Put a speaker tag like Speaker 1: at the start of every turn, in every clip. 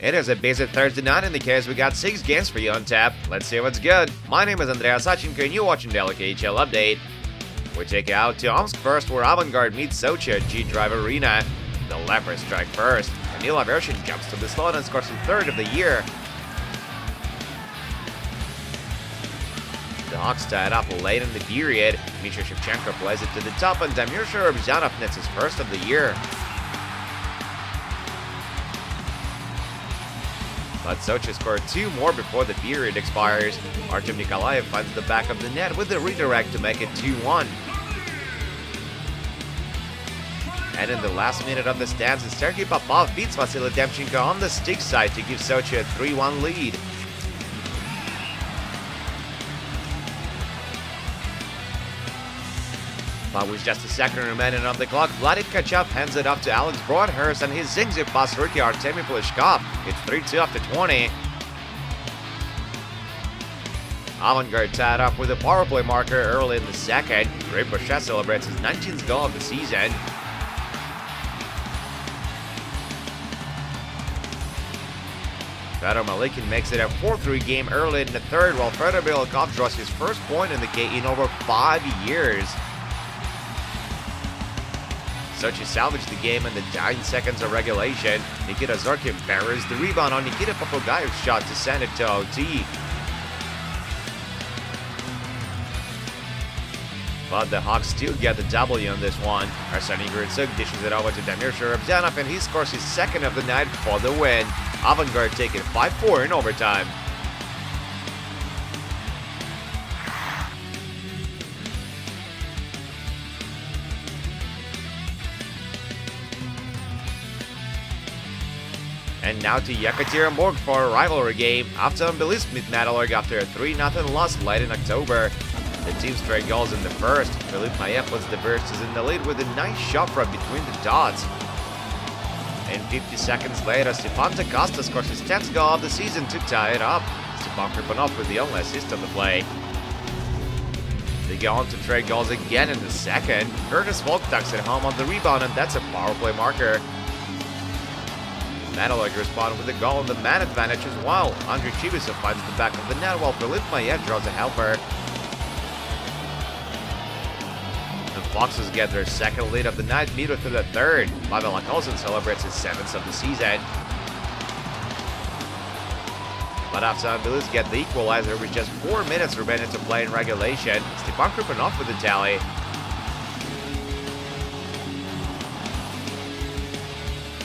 Speaker 1: It is a busy Thursday night in the case we got 6 games for you on tap. Let's see what's good. My name is Andrea Sachenko and you're watching the KHL update. We take you out to Omsk first, where Avangard meets Sochi at G-Drive Arena. The Leopards strike first, and Nila Vershin jumps to the slot and scores his third of the year. The Hawks tie it up late in the period. Misha Shevchenko plays it to the top, and Damir Sharabzhanov nets his first of the year. But Sochi scored 2 more before the period expires. Artem Nikolaev finds the back of the net with a redirect to make it 2-1. And in the last minute of the stanza, Sergei Popov beats Vasily Demchenko on the stick side to give Sochi a 3-1 lead. But with just a second remaining on the clock, Vladimir Tkachuk hands it off to Alex Broadhurst, and he zings it past rookie Artemy Pleshkov. It's 3-2 after 20. Avangard tied up with a power play marker early in the second. Ricochet celebrates his 19th goal of the season. Fedor Malikin makes it a 4-3 game early in the third, while Fedor Belakov draws his first point in the game in over 5 years. Sochi salvaged the game in the 9 seconds of regulation. Nikita Zorkin buries the rebound on Nikita Popogayev's shot to send it to OT. But the Hawks still get the W on this one. Arseniy Gritsuk dishes it over to Damir Sharabzhanov, and he scores his second of the night for the win. Avangard take it 5-4 in overtime. And now to Yekaterinburg for a rivalry game. Avtomobilist meet Metalurg after a 3-0 loss late in October. The team's straight goals in the first. Philippe Maillet puts the Versts in the lead with a nice shot from between the dots. And 50 seconds later, Stefan Costa scores his 10th goal of the season to tie it up. Stepan Kripanov with the only assist on the play. They go on to trade goals again in the second. Curtis Volk tucks it home on the rebound, and that's a power play marker. Metalurg responded with a goal on the man advantage as well. Andrei Chibisov finds the back of the net, while Philippe Maillet draws a helper. The Foxes get their second lead of the night, midway through the third. Pavel Akolzin celebrates his 7th of the season. But Avtomobilists get the equalizer with just 4 minutes remaining to play in regulation. Stepan Kripanov with the tally.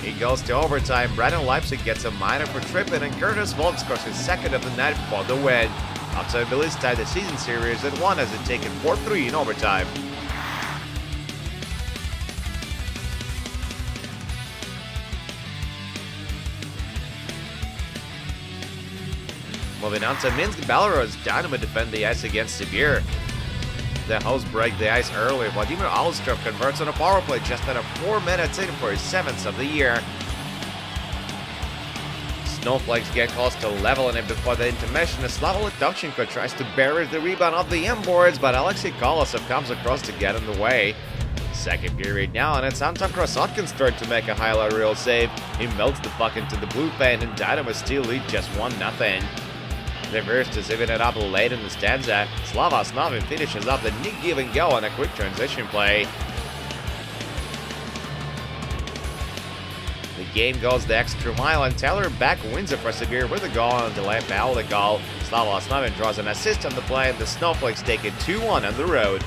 Speaker 1: It goes to overtime. Brandon Leipzig gets a minor for tripping, and Curtis Volk scores his second of the night for the win. Avtomobilists tie the season series at 1 as they take it 4-3 in overtime. Moving on to Minsk, Belarus, Dynamo defend the ice against Sibir. The hosts break the ice early. Vladimir Alstrov converts on a power play just under 4 minutes in for his 7th of the year. Snowflakes get close to leveling it before the intermission as Slava Litovchenko tries to bury the rebound off the inboards, but Alexei Kolosov comes across to get in the way. Second period now, and it's Anton Krasotkin's turn to make a highlight reel save. He melts the puck into the blue paint, and Dynamo still lead just 1-0. The Versts even it up late in the stanza. Slava Osnovin finishes up the Nick give and go on a quick transition play. The game goes the extra mile, and Taylor Beck wins it for Sibir with a goal on a delay penalty goal. Slava Osnovin draws an assist on the play, and the Snowflakes take it 2-1 on the road.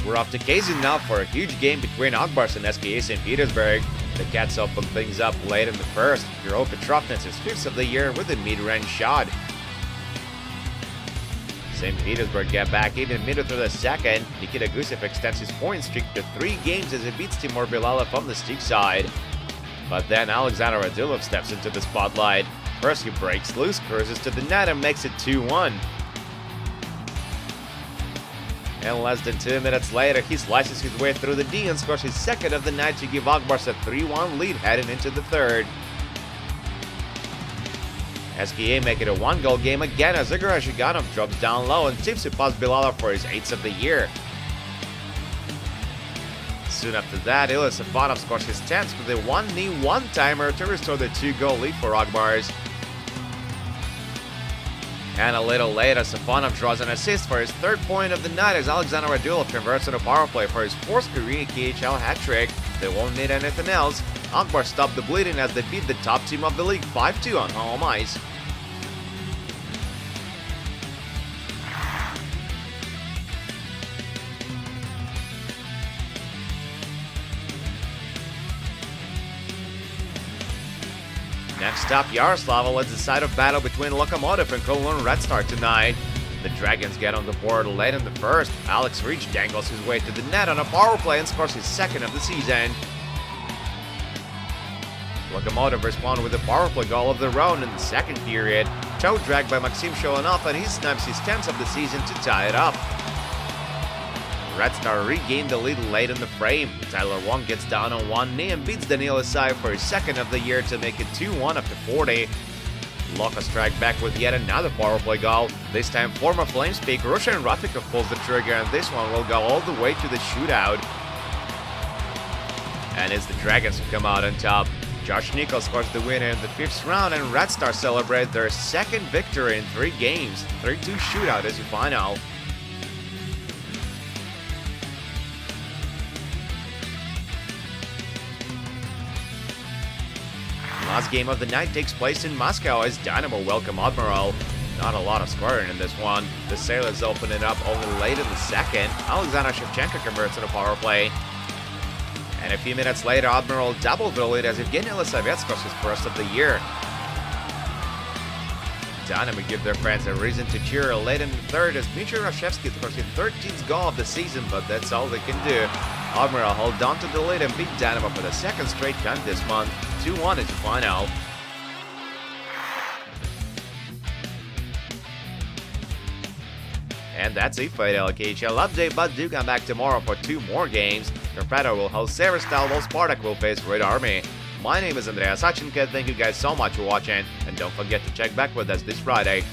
Speaker 1: We're off to Kazan now for a huge game between Akbars and SKA St. Petersburg. The Cats open things up late in the first. Kirill Petrov nets his 5th of the year with a mid-range shot. St. Petersburg get back even midway through the second. Nikita Gusev extends his point streak to 3 games as he beats Timur Bilalov on the stick side. But then Alexander Radulov steps into the spotlight. First he breaks loose, cruises to the net, and makes it 2-1. And less than 2 minutes later, he slices his way through the D and scores his second of the night to give Akbars a 3-1 lead heading into the third. SKA make it a 1-goal game again as Igor Zhiganov drops down low and tips it past Bilala for his 8th of the year. Soon after that, Ilya Safonov scores his 10th with a one-knee one-timer to restore the 2-goal lead for Akbars. And a little later, Safonov draws an assist for his 3rd point of the night as Alexander Radulov converts on a power play for his 4th career KHL hat-trick. They won't need anything else. Akbar stopped the bleeding as they beat the top team of the league 5-2 on home ice. Next up, Yaroslavl leads the side of battle between Lokomotiv and Kowloon Red Star tonight. The Dragons get on the board late in the first. Alex Reach dangles his way to the net on a power play and scores his 2nd of the season. Lokomotiv respond with a power play goal of their own in the 2nd period. Toe dragged by Maxim Sholanov, and he snaps his 10th of the season to tie it up. Red Star regained the lead late in the frame. Tyler Wong gets down on one knee and beats Danil Isai for his 2nd of the year to make it 2-1 after 40. Loko strike back with yet another power play goal. This time former Flames peak Rushan Rafikov pulls the trigger, and this one will go all the way to the shootout. And it's the Dragons who come out on top. Josh Nichols scores the winner in the 5th round, and Red Star celebrate their 2nd victory in 3 games. 3-2 shootout is your final. Last game of the night takes place in Moscow as Dynamo welcome Admiral. Not a lot of scoring in this one. The Sailors open it up only late in the 2nd. Alexander Shevchenko converts on a power play. And a few minutes later, Admiral doubled the lead as Evgeny Lisovets scores his 1st of the year. Dynamo give their fans a reason to cheer late in the 3rd as Dmitry Rashevsky scores his 13th goal of the season, but that's all they can do. Admiral hold on to the lead and beat Dynamo for the 2nd straight time this month. 2-1 is the final. And that's it for the KHL update, but do come back tomorrow for 2 more games. Torpedo will host Severstal while Spartak will face Red Army. My name is Andreas Sachenko. Thank you guys so much for watching, and don't forget to check back with us this Friday.